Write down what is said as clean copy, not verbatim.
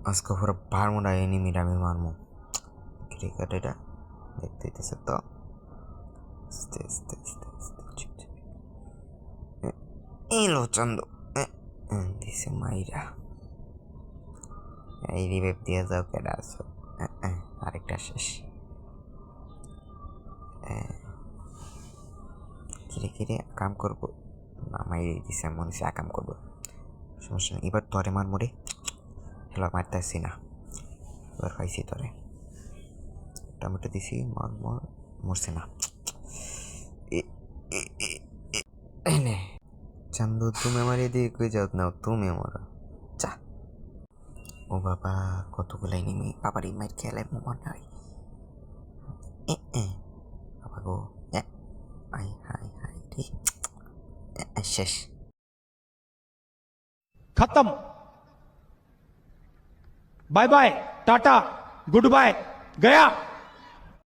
আজকে পুরো বারমুডা এনিমিটা আমি মারমু। ক্রিকেট এটা দেখতে হইতেছে তো। আস্তে আস্তে আস্তে আস্তে চুপ চুপ। এলো চন্দ দিছে মাইরা। এই রিভাইভ দিয়ে যাও, কেডা আছো? আরেকটা শেষ। কিরে কিরে কাম করবো না, মাইরে দিছে মনে হচ্ছে আকাম করবো। সমস্যা নেই, এবার তরে মার মোড়ে। হেলো মারতেছি না, এবার পাইছি তরে। টমেটো দিছি, মর মর, মরছে না। এনে চান্দু তুমি মারিয়ে দিয়ে কই যাও না, তুমি মরো চা। ও বাবা, কতগুলাই নেমি বাবারই মাইর খেলে মনে হয়। বাবা গো, হাই হাই হাই রে, শেষ। खत्म। Bye bye, tata, goodbye, गया।